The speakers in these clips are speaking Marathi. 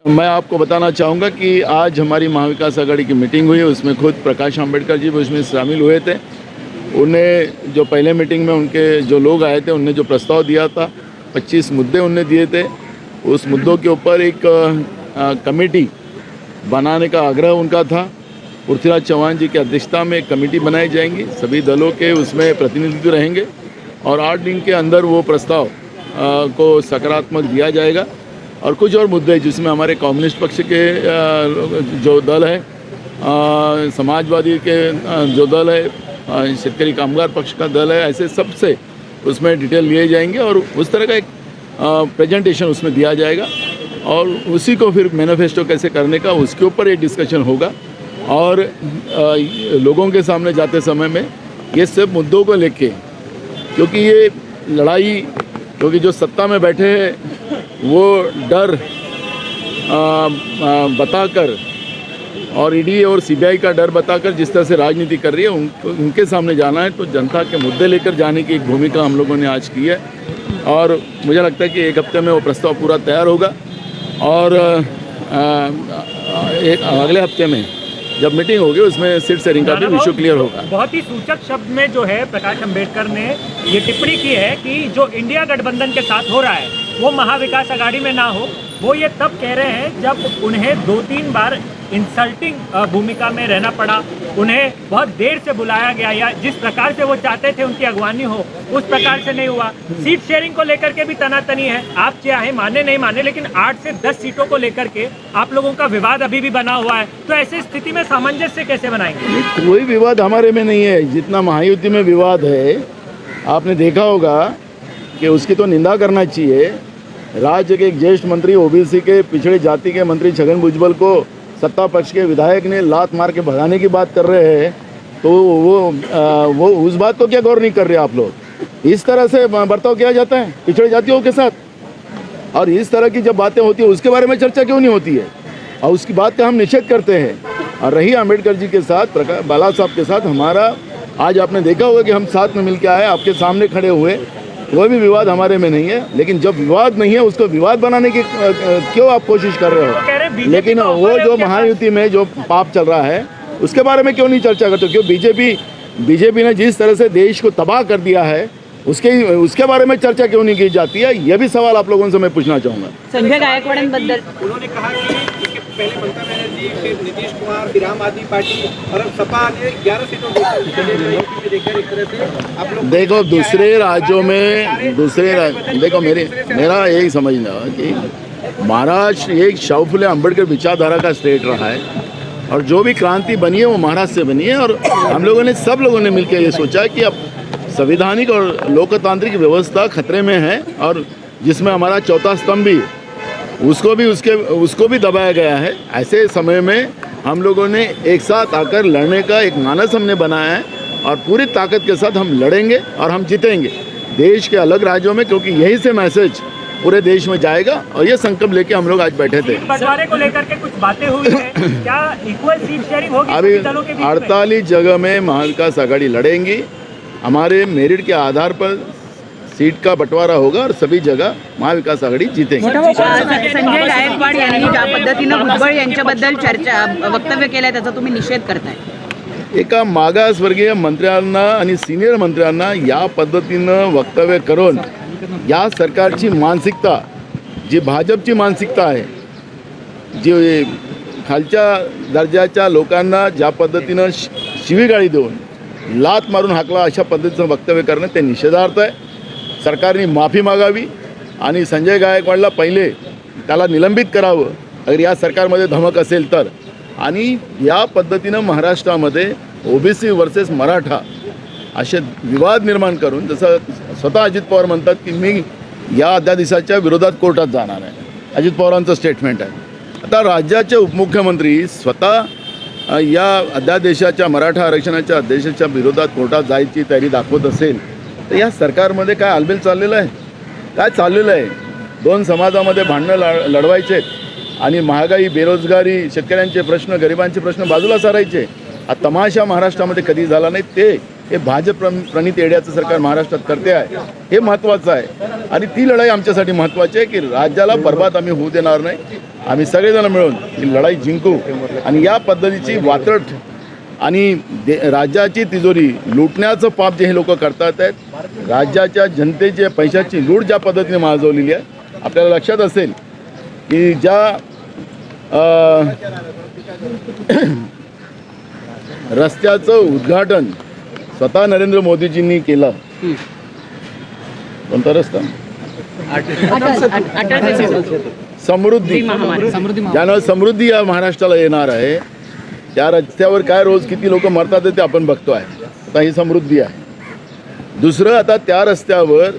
मैं आपको बताना चाहूँगा कि आज हमारी महाविकास आघाड़ी की मीटिंग हुई, उसमें खुद प्रकाश आंबेडकर जी भी उसमें शामिल हुए थे। उन्हें जो पहले मीटिंग में उनके जो लोग आए थे उनने जो प्रस्ताव दिया था, 25 मुद्दे उनने दिए थे। उस मुद्दों के ऊपर एक कमेटी बनाने का आग्रह उनका था। पृथ्वीराज चौहान जी की अध्यक्षता में एक कमेटी बनाई जाएंगी, सभी दलों के उसमें प्रतिनिधित्व रहेंगे और 8 दिन के अंदर वो प्रस्ताव को सकारात्मक दिया जाएगा। और कुछ और मुद्दे जिसमें हमारे कम्युनिस्ट पक्ष के जो दल है, समाजवादी के जो दल है, शेतकरी कामगार पक्ष का दल है, ऐसे सबसे उसमें डिटेल लिए जाएंगे और उस तरह का एक प्रेजेंटेशन उसमें दिया जाएगा और उसी को फिर मैनिफेस्टो कैसे करने का उसके ऊपर एक डिस्कशन होगा। और लोगों के सामने जाते समय में ये सब मुद्दों को लेके, क्योंकि ये लड़ाई, क्योंकि जो सत्ता में बैठे हैं वो डर बताकर और ईडी और सीबीआई का डर बताकर जिस तरह से राजनीति कर रही है, उनके सामने जाना है तो जनता के मुद्दे लेकर जाने की एक भूमिका हम लोगों ने आज की है। और मुझे लगता है कि एक हफ्ते में वो प्रस्ताव पूरा तैयार होगा और एक अगले हफ्ते में जब मीटिंग होगी उसमें सीट शेयरिंग का भी इशू क्लियर होगा। बहुत ही सूचक शब्द में जो है प्रकाश अंबेडकर ने ये टिप्पणी की है कि जो इंडिया गठबंधन के साथ हो रहा है वो महाविकास आघाड़ी में ना हो। वो ये तब कह रहे हैं जब उन्हें 2-3 बार इंसल्टिंग भूमिका में रहना पड़ा, उन्हें बहुत देर से बुलाया गया या जिस प्रकार से वो चाहते थे उनकी अगवानी हो उस प्रकार से नहीं हुआ। सीट शेयरिंग को लेकर के भी तनातनी है, आप चाहे माने नहीं माने, लेकिन 8 से 10 सीटों को लेकर के आप लोगों का विवाद अभी भी बना हुआ है। तो ऐसी स्थिति में सामंजस्य कैसे बनाएंगे? कोई विवाद हमारे में नहीं है। जितना महायुति में विवाद है, आपने देखा होगा कि उसकी तो निंदा करना चाहिए। राज्य के एक ज्येष्ठ मंत्री, ओबीसी के पिछड़े जाति के मंत्री छगन भुजबल को सत्ता पक्ष के विधायक ने लात मार के भगाने की बात कर रहे हैं, तो वो उस बात को क्या गौर नहीं कर रहे आप लोग? इस तरह से बर्ताव किया जाता है पिछड़े जातियों के साथ, और इस तरह की जब बातें होती है उसके बारे में चर्चा क्यों नहीं होती है? और उसकी बात का हम निषेध करते हैं। और रही अम्बेडकर जी के साथ, बाला साहब के साथ हमारा, आज आपने देखा होगा कि हम साथ में मिलकर आए, आपके सामने खड़े हुए, कोई भी विवाद हमारे में नहीं है। लेकिन जब विवाद नहीं है उसको विवाद बनाने की क्यों आप कोशिश कर रहे हो? लेकिन वो जो महायुति में जो पाप चल रहा है उसके बारे में क्यों नहीं चर्चा करते? क्यों बीजेपी ने जिस तरह से देश को तबाह कर दिया है उसके बारे में चर्चा क्यों नहीं की जाती है? यह भी सवाल आप लोगों से मैं पूछना चाहूँगा। संजय गायकवाडांबद्दल उन्होंने कहा कि पहले ममता बनर्जी, फिर नीतीश कुमार, फिर आम आदमी पार्टी और अब सपा ने 11 सीटों को देखकर एक तरह से आप लोग देखो दूसरे राज्यों में देखो मेरा यही समझना कि महाराष्ट्र एक शाहू फुले अम्बेडकर विचारधारा का स्टेट रहा है और जो भी क्रांति बनी है वो महाराष्ट्र से बनी है। और हम लोगों ने, सब लोगों ने मिलकर ये सोचा कि अब संवैधानिक और लोकतांत्रिक व्यवस्था खतरे में है और जिसमें हमारा चौथा स्तंभ भी, उसको भी दबाया गया है। ऐसे समय में हम लोगों ने एक साथ आकर लड़ने का एक मानस हमने बनाया है और पूरी ताकत के साथ हम लड़ेंगे और हम जीतेंगे देश के अलग राज्यों में, क्योंकि यही से मैसेज पूरे देश में जाएगा। और ये संकल्प लेके हम लोग आज बैठे थे। बंटवारे को लेकर के कुछ बातें हुई हैं, क्या इक्वल सीट शेयरिंग होगी? अभी 48 जगह में महाविकास आघाड़ी लड़ेंगी। हमारे मेरिट के आधार पर सीट का बंटवारा होगा और सभी जगह महाविकास आघाड़ी जीतेंगे। संजय गायकवाड यांनी ज्या पद्धतीनं भुजबळ यांच्याबद्दल वक्तव्य केलंय त्याचा तुम्ही निषेध करताय? एका मागासवर्गीय मंत्र्यांना आणि सिनियर मंत्र्यांना या पद्धतीनं वक्तव्य करून या सरकारची मानसिकता, जी भाजपची मानसिकता आहे, जी खालच्या दर्जाच्या लोकांना ज्या पद्धतीनं शिवीगाळी देऊन लात मारून हाकला, अशा पद्धतीचं वक्तव्य करणं ते निषेधार्थ आहे। सरकारने माफी मागावी आणि संजय गायकवाडला पहिले त्याला निलंबित करावं अगर या सरकारमध्ये धमक असेल तर। आणि या पद्धतीनं महाराष्ट्रामध्ये ओबीसी वर्सेस मराठा असे विवाद निर्माण करून, जसं स्वतः अजित पवार म्हणतात की मी या अध्यादेशाच्या विरोधात कोर्टात जाणार आहे, अजित पवारांचं स्टेटमेंट आहे। आता राज्याचे उपमुख्यमंत्री स्वतः या अध्यादेशाच्या, मराठा आरक्षणाच्या अध्यादेशाच्या विरोधात कोर्टात जायची तयारी दाखवत असेल तर या सरकारमध्ये काय आलबेल चाललेलं आहे? काय चाललेलं आहे? 2 समाजामध्ये भांडणं लढवायचे आणि महागाई, बेरोजगारी, शेतकऱ्यांचे प्रश्न, गरिबांचे प्रश्न बाजूला सारायचे। हा तमाशा महाराष्ट्रामध्ये कधी झाला नाही। ते हे भाजप प्रणित येड्याचं सरकार महाराष्ट्रात करते आहे हे महत्त्वाचं आहे आणि ती लढाई आमच्यासाठी महत्त्वाची आहे की राज्याला बरबाद आम्ही होऊ देणार नाही. आम्ही सगळेजण मिळून ही लढाई जिंकू आणि या पद्धतीची वात्रट आणि राज्याची तिजोरी लुटण्याचं पाप जे हे लोक करतात आहेत, राज्याच्या जनतेच्या पैशाची लूट ज्या पद्धतीने माजवलेली आहे. आपल्याला लक्षात असेल की ज्या रस्त्याचं उद्घाटन स्वतः नरेंद्र मोदीजींनी केलं. कोणता रस्ता? समृद्धी. ज्यानं समृद्धी या महाराष्ट्राला येणार आहे त्या रस्त्यावर काय रोज किती लोक मरतात ते आपण बघतो आहे. आता ही समृद्धी आहे. दुसरं, आता त्या रस्त्यावर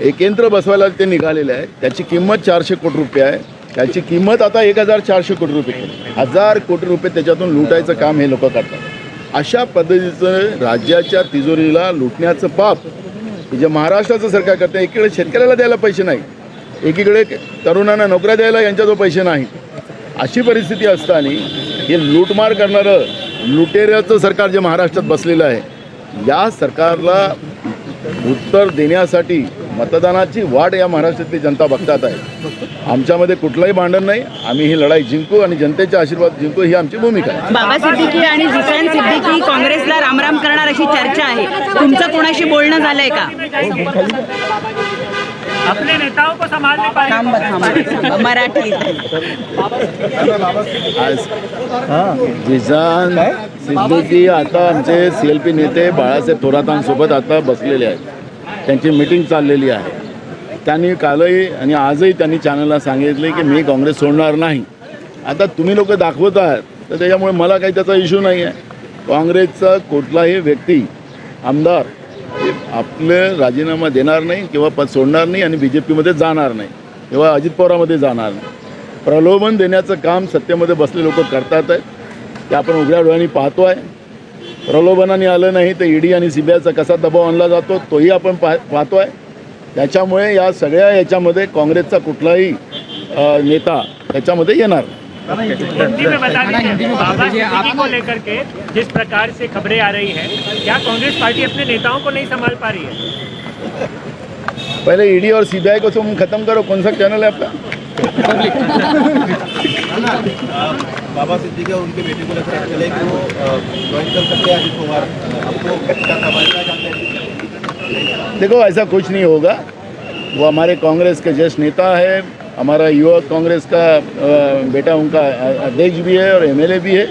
एक यंत्र बसवायला ते निघालेले आहे. त्याची किंमत 400 कोटी रुपये आहे. त्याची किंमत आता 1400 कोटी रुपये केली. 1000 कोटी रुपये त्याच्यातून लुटायचं काम हे लोक करतात. अशा पद्धतीचं राज्याच्या तिजोरीला लुटण्याचं पाप जे महाराष्ट्राचं सरकार करतं. एकीकडे शेतकऱ्याला द्यायला पैसे नाही, एकीकडे तरुणांना नोकऱ्या द्यायला यांच्याजवळ पैसे नाही. अशी परिस्थिती असताना हे लूटमार करणारं लुटेऱ्याचं सरकार जे महाराष्ट्रात बसलेलं आहे, या सरकारला उत्तर देण्यासाठी मतदानाची वाट या महाराष्ट्रातली जनता बघतात आहे. आमच्यामध्ये कुठलंही भांडण नाही. आम्ही ही लढाई जिंकू आणि जनतेचा आशीर्वाद जिंकू ही आमची भूमिका आहे. बाबा सिद्दीकी आणि झुसान सिद्दीकी काँग्रेसला रामराम करणार अशी चर्चा आहे. तुमचं कोणाशी बोलणं झालंय का? अपने नेताओं को संभालने पाए मराठी. आज झुसान सिद्दीकी आता आमचे CLP नेते बाळासाहेब थोरातांसोबत आता बसलेले आहेत. त्यांची मीटिंग चाललेली आहे. त्यांनी कालही आणि आजही त्यांनी चॅनलला सांगितले की मी काँग्रेस सोडणार नाही. आता तुम्ही लोक दाखवत आहात तर त्याच्यामुळे मला काही त्याचा इश्यू नाही आहे. काँग्रेसचा कुठलाही व्यक्ती आमदार आपले राजीनामा देणार नाही किंवा सोडणार नाही आणि BJPमध्ये जाणार नाही किंवा अजित पवारामध्ये जाणार नाही. प्रलोभन देण्याचं काम सत्तेमध्ये बसले लोक करतात आहेत. ते आपण उघड्या डोळ्यांनी पाहतो आहे. प्रलोभनाने आलं नाही तर ED आणि CBIचा कसा दबाव आणला जातो तोही आपण पाहतो आहे. त्याच्यामुळे या सगळ्या याच्यामध्ये काँग्रेसचा कुठलाही नेता त्याच्यामध्ये येणार. हिंदी में बता दीजिए, बाबा सिद्दीकी को लेकर के जिस प्रकार से खबरें आ रही हैं, क्या कांग्रेस पार्टी अपने नेताओं को नहीं संभाल पा रही है? पहले ED और CBI को तुम खत्म करो. कौन सा चैनल है आपका? बाबा सिद्दीकी और उनके बेटे को लगता चले कि वो ज्वाइन कर सकते हैं अजित पवार. आपको क्या समझना चाहते हैं? देखो, ऐसा कुछ नहीं होगा. वो हमारे कांग्रेस के ज्येष्ठ नेता है. हमारा युवा कांग्रेस का बेटा उनका अध्यक्ष भी है और MLA भी है.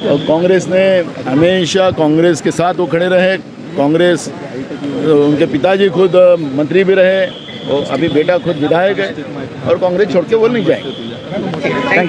और कांग्रेस ने हमेशा कांग्रेस के साथ वो खड़े रहे. कांग्रेस, उनके पिताजी खुद मंत्री भी रहे और अभी बेटा खुद विधायक है और कांग्रेस छोड़ के वो नहीं जाएंगे. Thank you.